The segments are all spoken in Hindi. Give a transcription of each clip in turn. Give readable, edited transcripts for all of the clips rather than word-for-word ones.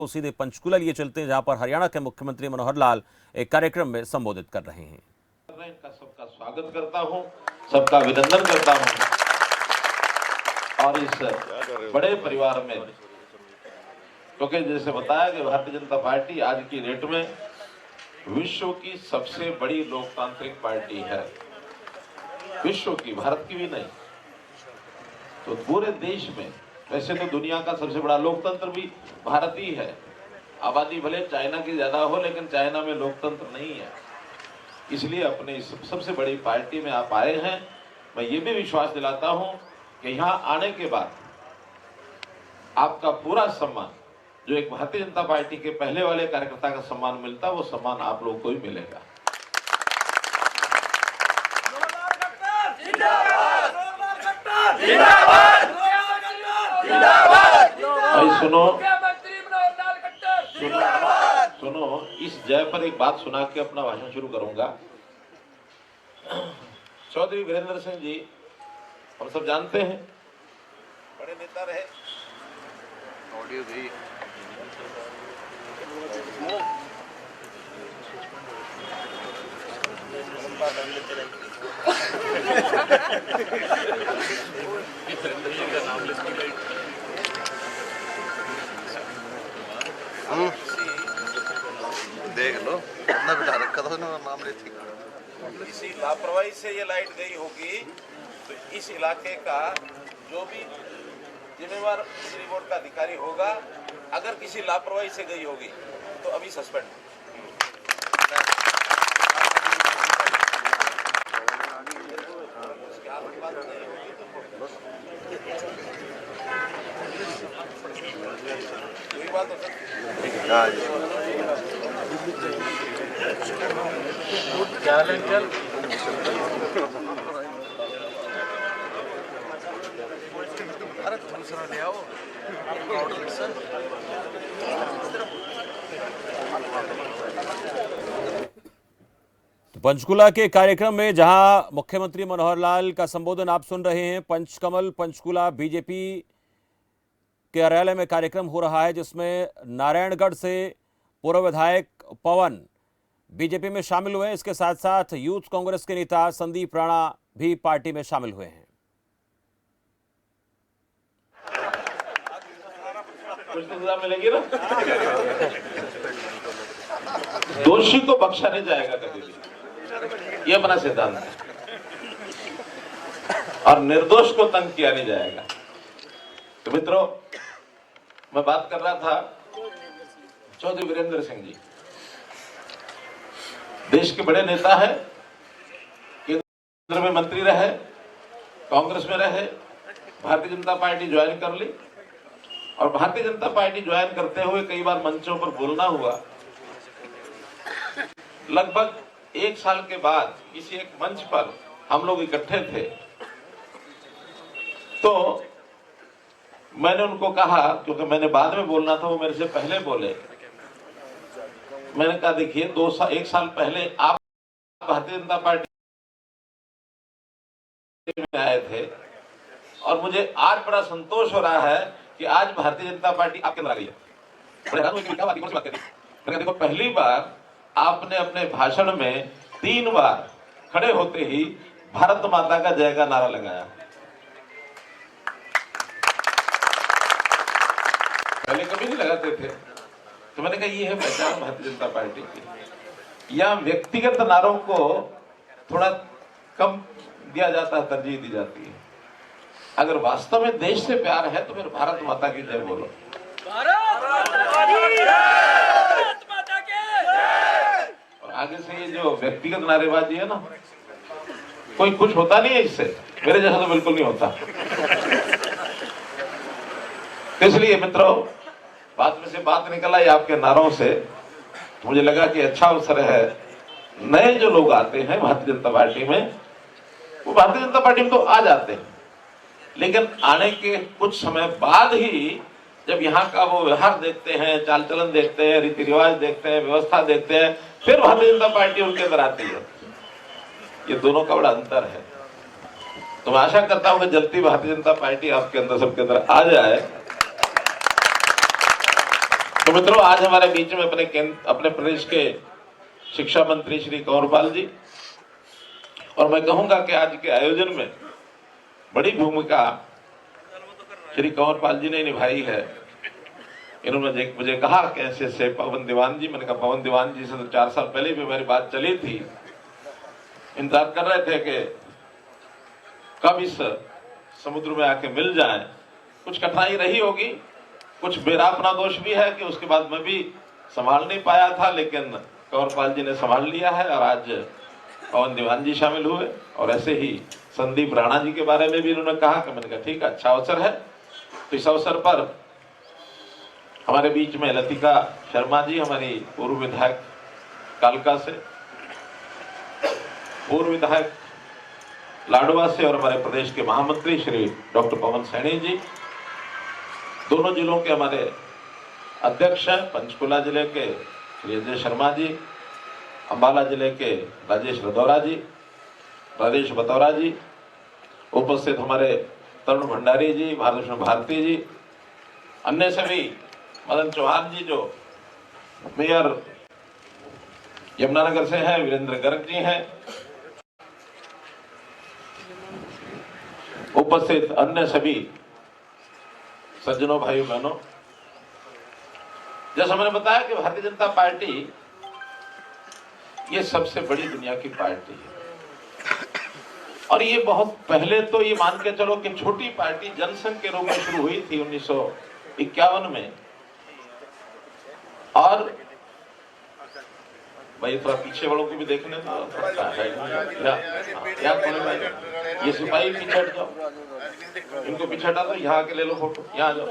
तो सीधे पंचकुला लिए चलते हैं, जहां पर हरियाणा के मुख्यमंत्री मनोहर लाल एक कार्यक्रम में संबोधित कर रहे हैं। इनका सबका स्वागत करता हूं, सबका अभिनंदन करता हूं और इस बड़े परिवार में, क्योंकि जैसे बताया कि भारतीय जनता पार्टी आज की डेट में विश्व की सबसे बड़ी लोकतांत्रिक पार्टी है, विश्व की, भारत की भी नहीं। तो पूरे देश में, वैसे तो दुनिया का सबसे बड़ा लोकतंत्र भी भारत ही है। आबादी भले चाइना की ज्यादा हो, लेकिन चाइना में लोकतंत्र नहीं है। इसलिए अपने इस सबसे बड़ी पार्टी में आप आए हैं। मैं ये भी विश्वास दिलाता हूं कि यहाँ आने के बाद आपका पूरा सम्मान, जो एक भारतीय जनता पार्टी के पहले वाले कार्यकर्ता का सम्मान मिलता, वो सम्मान आप लोगों को ही मिलेगा। भाई सुनो, इस जय पर एक बात सुना के अपना भाषण शुरू करूंगा। चौधरी वीरेंद्र सिंह जी हम सब जानते हैं, बड़े नेता रहे। ऑडियो भी देख लो, कितना बिठा रखा था उन्होंने मामले थी। किसी लापरवाही से ये लाइट गई होगी तो इस इलाके का जो भी जिम्मेवार बिजली बोर्ड का अधिकारी होगा, अगर किसी लापरवाही से गई होगी तो अभी सस्पेंड। कोई बात हो सकती तो पंचकुला के कार्यक्रम में जहां मुख्यमंत्री मनोहर लाल का संबोधन आप सुन रहे हैं, पंचकमल पंचकुला बीजेपी के कार्यालय में कार्यक्रम हो रहा है, जिसमें नारायणगढ़ से पूर्व विधायक पवन बीजेपी में शामिल हुए हैं। इसके साथ साथ यूथ कांग्रेस के नेता संदीप राणा भी पार्टी में शामिल हुए हैं। कुछ तो सजा मिलेगी ना। दोषी को बख्शा नहीं जाएगा कभी भी, ये अपना सिद्धांत है, और निर्दोष को तंग किया नहीं जाएगा। तो मित्रों, मैं बात कर रहा था, चौधरी वीरेंद्र सिंह जी देश के बड़े नेता है, केंद्र में मंत्री रहे, कांग्रेस में रहे, भारतीय जनता पार्टी ज्वाइन कर ली, और भारतीय जनता पार्टी ज्वाइन करते हुए कई बार मंचों पर बोलना हुआ। लगभग एक साल के बाद किसी एक मंच पर हम लोग इकट्ठे थे, तो मैंने उनको कहा, क्योंकि मैंने बाद में बोलना था, वो मेरे से पहले बोले। मैंने कहा, देखिए, एक साल पहले आप भारतीय जनता पार्टी में आए थे, और मुझे आज बड़ा संतोष हो रहा है कि आज भारतीय जनता पार्टी आपके अंदर आ गई है। देखो, पहली बार आपने अपने भाषण में 3 बार खड़े होते ही भारत माता का जय का नारा लगाया। पहले कभी नहीं लगाते थे। तो मैंने कहा, ये है पहचान भारतीय जनता पार्टी की। या व्यक्तिगत नारों को थोड़ा कम दिया जाता है, तरजीह दी जाती है। अगर वास्तव में देश से प्यार है तो फिर भारत माता की जय बोलो। और आगे से ये जो व्यक्तिगत नारेबाजी है ना, कोई कुछ होता नहीं है इससे, मेरे जैसा तो बिल्कुल नहीं होता। इसलिए मित्रों, बात में से बात निकल आई आपके नारों से, मुझे लगा कि अच्छा अवसर है। नए जो लोग आते हैं भारतीय जनता पार्टी में, वो भारतीय जनता पार्टी में तो आ जाते हैं, लेकिन आने के कुछ समय बाद ही जब यहाँ का वो व्यवहार देखते हैं, चाल चलन देखते हैं, रीति रिवाज देखते हैं, व्यवस्था देखते हैं, फिर भारतीय जनता पार्टी उनके अंदर आती है। ये दोनों का बड़ा अंतर है। तो मैं आशा करता हूं कि जल्दी भारतीय जनता पार्टी आपके अंदर, सबके अंदर आ जाए। तो मित्रों, आज हमारे बीच में अपने प्रदेश के शिक्षा मंत्री श्री कंवरपाल जी, और मैं कहूंगा कि आज के आयोजन में बड़ी भूमिका श्री कंवरपाल जी ने निभाई है। इन्होंने मुझे कहा कि ऐसे पवन दीवान जी, मैंने कहा पवन दीवान जी से तो 4 साल पहले भी मेरी बात चली थी, इंतजार कर रहे थे कि कब इस समुद्र में आके मिल जाएं। कुछ कठिनाई रही होगी, कुछ मेरा अपना दोष भी है कि उसके बाद मैं भी संभाल नहीं पाया था, लेकिन कंवरपाल जी ने संभाल लिया है और आज पवन दीवान जी शामिल हुए। और ऐसे ही संदीप राणा जी के बारे में भी इन्होंने कहा कि मैंने कहा ठीक है, अच्छा अवसर है। तो इस अवसर पर हमारे बीच में लतिका शर्मा जी, हमारी पूर्व विधायक कालका से, पूर्व विधायक लाडवा से, और हमारे प्रदेश के महामंत्री श्री डॉक्टर पवन सैनी जी, दोनों जिलों के हमारे अध्यक्ष हैं, पंचकुला जिले के श्री अजय शर्मा जी, अंबाला जिले के राजेश बतौरा जी, उपस्थित हमारे तरुण भंडारी जी, भारत भारती जी, अन्य सभी, मदन चौहान जी जो मेयर यमुनानगर से हैं, वीरेंद्र गर्ग जी हैं, उपस्थित अन्य सभी सज्जनों, भाइयों बहनों। जैसा मैंने बताया कि भारतीय जनता पार्टी ये सबसे बड़ी दुनिया की पार्टी है, और ये बहुत पहले तो ये मान के चलो कि छोटी पार्टी जनसंघ के रूप में शुरू हुई थी 1951 में। और भाई थोड़ा पीछे वालों को भी देखने दो, ये सिपाही पीछे हट जाओ, इनको पीछे हटा दो, यहाँ के ले लो फोटो, यहाँ जाओ,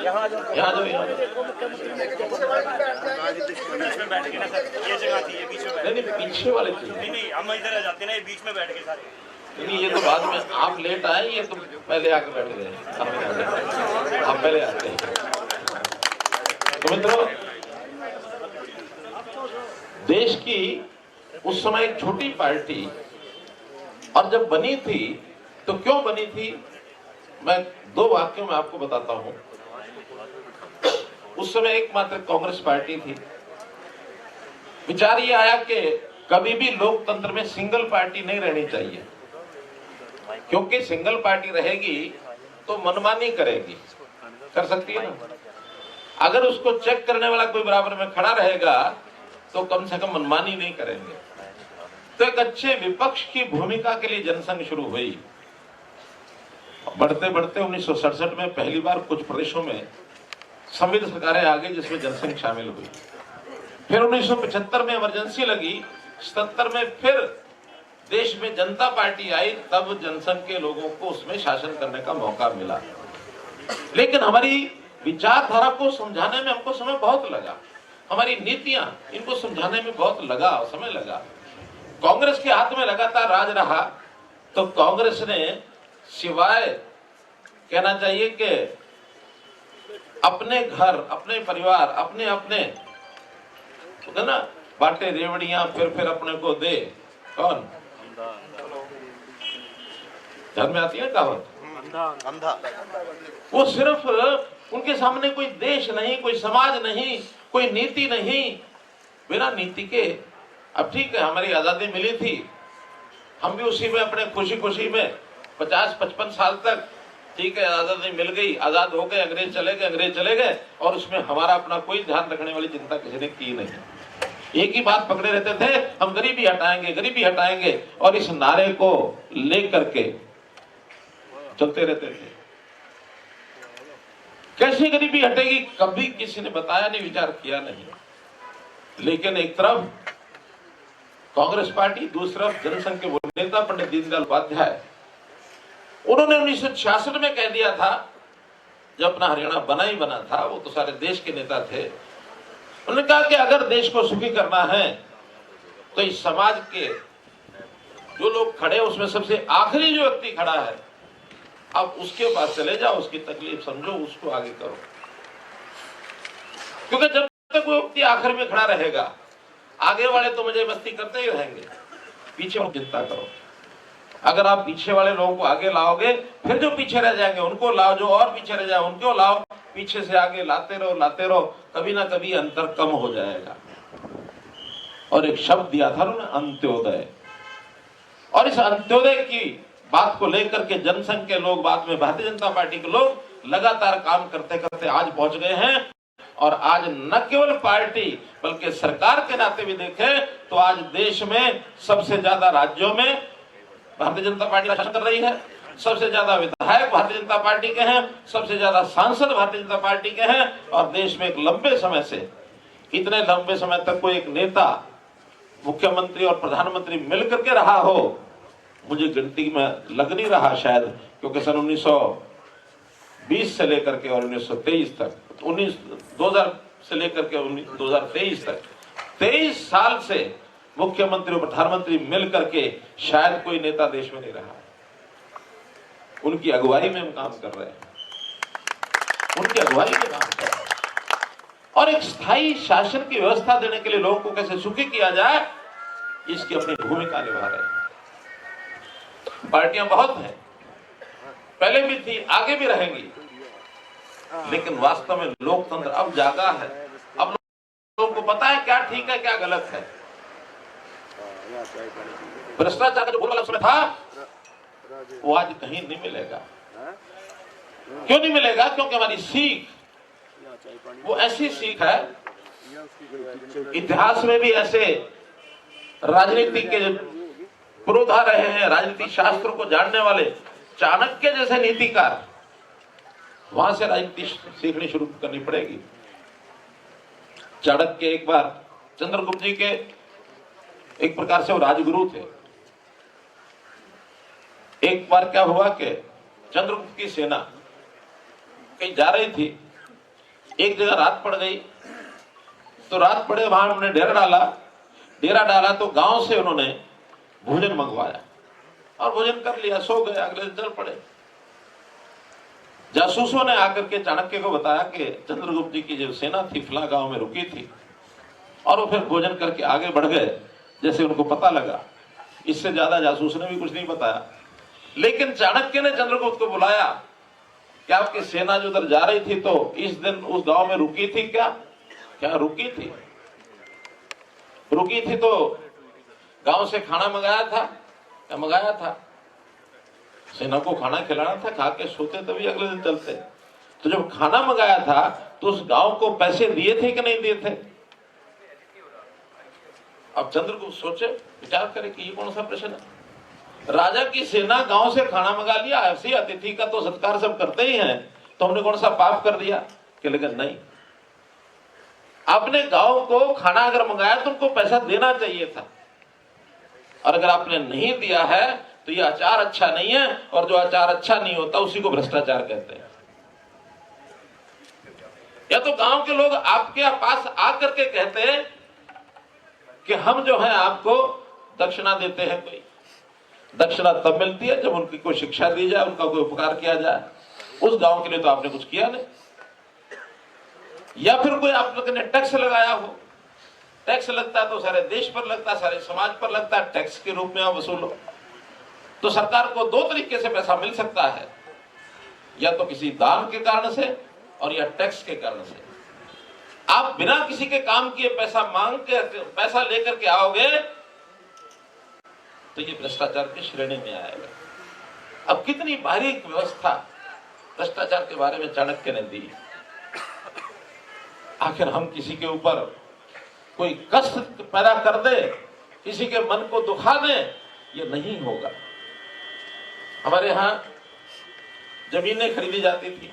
यहाँ जाओ, यहाँ जाओ। नहीं, पीछे वाले नहीं, हम इधर आ जाते हैं, बीच में बैठ के सारे। नहीं, ये तो बाद में आप लेट आए, ये तो पहले आकर बैठ गए, आप पहले आते हैं। तो मित्रों, देश की उस समय एक छोटी पार्टी, और जब बनी थी तो क्यों बनी थी, मैं 2 वाक्यों में आपको बताता हूं। उस समय एकमात्र कांग्रेस पार्टी थी। विचार ये आया कि कभी भी लोकतंत्र में सिंगल पार्टी नहीं रहनी चाहिए, क्योंकि सिंगल पार्टी रहेगी तो मनमानी करेगी, कर सकती है ना। अगर उसको चेक करने वाला कोई बराबर में खड़ा रहेगा तो कम से कम मनमानी नहीं करेंगे। तो एक अच्छे विपक्ष की भूमिका के लिए जनसंघ शुरू हुई। बढ़ते बढ़ते 1967 में पहली बार कुछ प्रदेशों में संविध सरकारें आ गई जिसमें जनसंघ शामिल हुई। फिर 1975 में इमरजेंसी लगी, 77 में फिर देश में जनता पार्टी आई, तब जनसंघ के लोगों को उसमें शासन करने का मौका मिला। लेकिन हमारी विचारधारा को समझाने में हमको समय बहुत लगा, हमारी नीतियां इनको समझाने में बहुत समय लगा। कांग्रेस के हाथ में लगातार राज रहा, तो कांग्रेस ने सिवाय कहना चाहिए कि अपने घर, अपने परिवार, अपने तो ना बांटे रेवड़ियां, फिर अपने को दे, कौन घर में आती है कहावत, अंधा। वो सिर्फ उनके सामने कोई देश नहीं, कोई समाज नहीं, कोई नीति नहीं, बिना नीति के। अब ठीक है, हमारी आजादी मिली थी, हम भी उसी में अपने खुशी में 50-55 साल तक, ठीक है, आजादी मिल गई, आजाद हो गए, अंग्रेज चले गए, और उसमें हमारा अपना कोई ध्यान रखने वाली चिंता किसी ने की नहीं। एक ही बात पकड़े रहते थे, हम गरीबी हटाएंगे, और इस नारे को लेकर के चलते रहते थे। कैसे गरीबी हटेगी, कभी किसी ने बताया नहीं, विचार किया नहीं। लेकिन एक तरफ कांग्रेस पार्टी, दूसरी तरफ जनसंघ के वो नेता पंडित दीनदयाल उपाध्याय, उन्होंने 1966 में कह दिया था, जब अपना हरियाणा बना था, वो तो सारे देश के नेता थे, उन्होंने कहा कि अगर देश को सुखी करना है तो इस समाज के जो लोग खड़े, उसमें सबसे आखिरी जो व्यक्ति खड़ा है, अब उसके पास चले जाओ, उसकी तकलीफ समझो, उसको आगे करो। क्योंकि जब तक वो व्यक्ति आखिर में खड़ा रहेगा, आगे वाले तो मजे मस्ती करते ही रहेंगे, पीछे चिंता करो। अगर आप पीछे वाले लोगों को आगे लाओगे, फिर जो पीछे रह जाएंगे उनको लाओ, जो और पीछे रह जाए उनको लाओ, पीछे से आगे लाते रहो, कभी ना कभी अंतर कम हो जाएगा। और एक शब्द दिया था उन्होंने, अंत्योदय। और इस अंत्योदय की बात को लेकर के जनसंघ के लोग, बाद में भारतीय जनता पार्टी के लोग लगातार काम करते करते आज पहुंच गए हैं। और आज न केवल पार्टी बल्कि सरकार के नाते भी देखें तो आज देश में सबसे ज्यादा राज्यों में भारतीय जनता पार्टी शासन कर रही है, सबसे ज्यादा विधायक भारतीय जनता पार्टी के हैं, सबसे ज्यादा सांसद भारतीय जनता पार्टी के हैं। और देश में एक लंबे समय से, इतने लंबे समय तक कोई एक नेता मुख्यमंत्री और प्रधानमंत्री मिलकर के रहा हो, मुझे गिनती में लग नहीं रहा शायद, क्योंकि सन 1920 से लेकर के और 1923 तक, 2000 से लेकर के 2023 तक 23 साल से मुख्यमंत्री और प्रधानमंत्री मिल करके शायद कोई नेता देश में नहीं रहा। उनकी अगुवाई में हम काम कर रहे हैं, उनकी अगुवाई में काम कर रहे हैं। और एक स्थायी शासन की व्यवस्था देने के लिए लोगों को कैसे सुखी किया जाए, इसकी अपनी भूमिका निभा रहे हैं। पार्टियां बहुत हैं, पहले भी थी, आगे भी रहेंगी, लेकिन वास्तव में लोकतंत्र अब जागा है। अब लोगों को पता है क्या ठीक है क्या गलत है। भ्रष्टाचार का जो बोलबाला उसमें था वो आज कहीं नहीं मिलेगा। क्यों नहीं मिलेगा? क्योंकि हमारी सीख वो ऐसी सीख है, इतिहास में भी ऐसे राजनीति के पुरोधा रहे हैं, राजनीतिक शास्त्र को जानने वाले चाणक्य जैसे नीतिकार, वहां से राजनीति सीखनी शुरू करनी पड़ेगी। चाणक्य एक बार चंद्रगुप्त जी के एक प्रकार से वो राजगुरु थे। एक बार क्या हुआ कि चंद्रगुप्त की सेना कहीं जा रही थी, एक जगह रात पड़ गई, तो रात पड़े वहां उन्होंने डेरा डाला तो गांव से उन्होंने भोजन मंगवाया और भोजन कर लिया, सो गए, अगले दिन चल पड़े। जासूसों ने आकर के चाणक्य को बताया कि चंद्रगुप्त जी की जो सेना थी फला गांव में रुकी थी, और वो फिर भोजन करके आगे बढ़ गए जैसे उनको पता लगा। इससे ज्यादा जासूस ने भी कुछ नहीं बताया। लेकिन चाणक्य ने चंद्रगुप्त को बुलाया कि आपकी सेना जो उधर जा रही थी तो इस दिन उस गांव में रुकी थी क्या? क्या रुकी थी? रुकी थी तो गांव से खाना मंगाया था? क्या मंगाया था? सेना को खाना खिलाना था, खा के सोते तभी अगले दिन चलते। तो जब खाना मंगाया था तो उस गांव को पैसे दिए थे कि नहीं दिए थे? अब चंद्रगुप्त सोचे, विचार करे कि ये कौन सा प्रश्न है। राजा की सेना गांव से खाना मंगा लिया, ऐसी अतिथि का तो सत्कार सब करते ही हैं, तो हमने कौन सा पाप कर दिया? कि लेकिन नहीं, आपने गांव को खाना अगर मंगाया तो उनको पैसा देना चाहिए था, और अगर आपने नहीं दिया है तो ये आचार अच्छा नहीं है, और जो आचार अच्छा नहीं होता उसी को भ्रष्टाचार कहते हैं। या तो गांव के लोग आपके पास आकर के कहते हैं कि हम जो है आपको दक्षिणा देते हैं। कोई दक्षिणा तब मिलती है जब उनकी कोई शिक्षा दी जाए, उनका कोई उपकार किया जाए। उस गांव के लिए तो आपने कुछ किया नहीं। या फिर कोई आप लोगों ने टैक्स लगाया हो, टैक्स लगता है तो सारे देश पर लगता है, सारे समाज पर लगता है, टैक्स के रूप में आप वसूलो। तो सरकार को दो तरीके से पैसा मिल सकता है, या तो किसी दान के कारण से और या टैक्स के कारण से। आप बिना किसी के काम किए पैसा मांग के पैसा लेकर के आओगे तो ये भ्रष्टाचार की श्रेणी में आएगा। अब कितनी बारीक व्यवस्था भ्रष्टाचार के बारे में चाणक्य ने दी। आखिर हम किसी के ऊपर कोई कष्ट पैदा कर दे, किसी के मन को दुखा दे, ये नहीं होगा। हमारे यहां जमीनें खरीदी जाती थी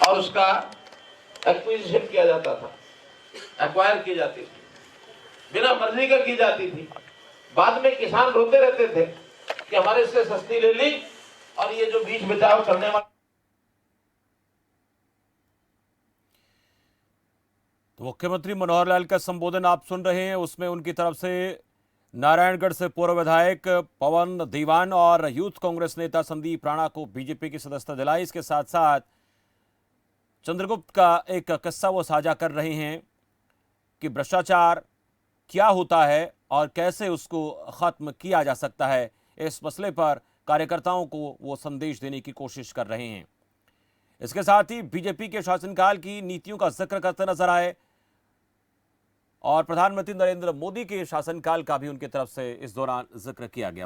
और उसका एक्विजिशन किया जाता था, एक्वायर की जाती थी, बिना मर्जी का की जाती थी। बाद में किसान रोते रहते थे कि हमारे से सस्ती ले ली, और ये जो बीच बचाव करने वाला। तो मुख्यमंत्री मनोहर लाल का संबोधन आप सुन रहे हैं, उसमें उनकी तरफ से नारायणगढ़ से पूर्व विधायक पवन दीवान और यूथ कांग्रेस नेता संदीप राणा को बीजेपी की सदस्यता दिलाई। इसके साथ साथ चंद्रगुप्त का एक किस्सा वो साझा कर रहे हैं कि भ्रष्टाचार क्या होता है और कैसे उसको खत्म किया जा सकता है। इस मसले पर कार्यकर्ताओं को वो संदेश देने की कोशिश कर रहे हैं। इसके साथ ही बीजेपी के शासनकाल की नीतियों का जिक्र करते नजर आए और प्रधानमंत्री नरेंद्र मोदी के शासनकाल का भी उनकी तरफ से इस दौरान जिक्र किया गया।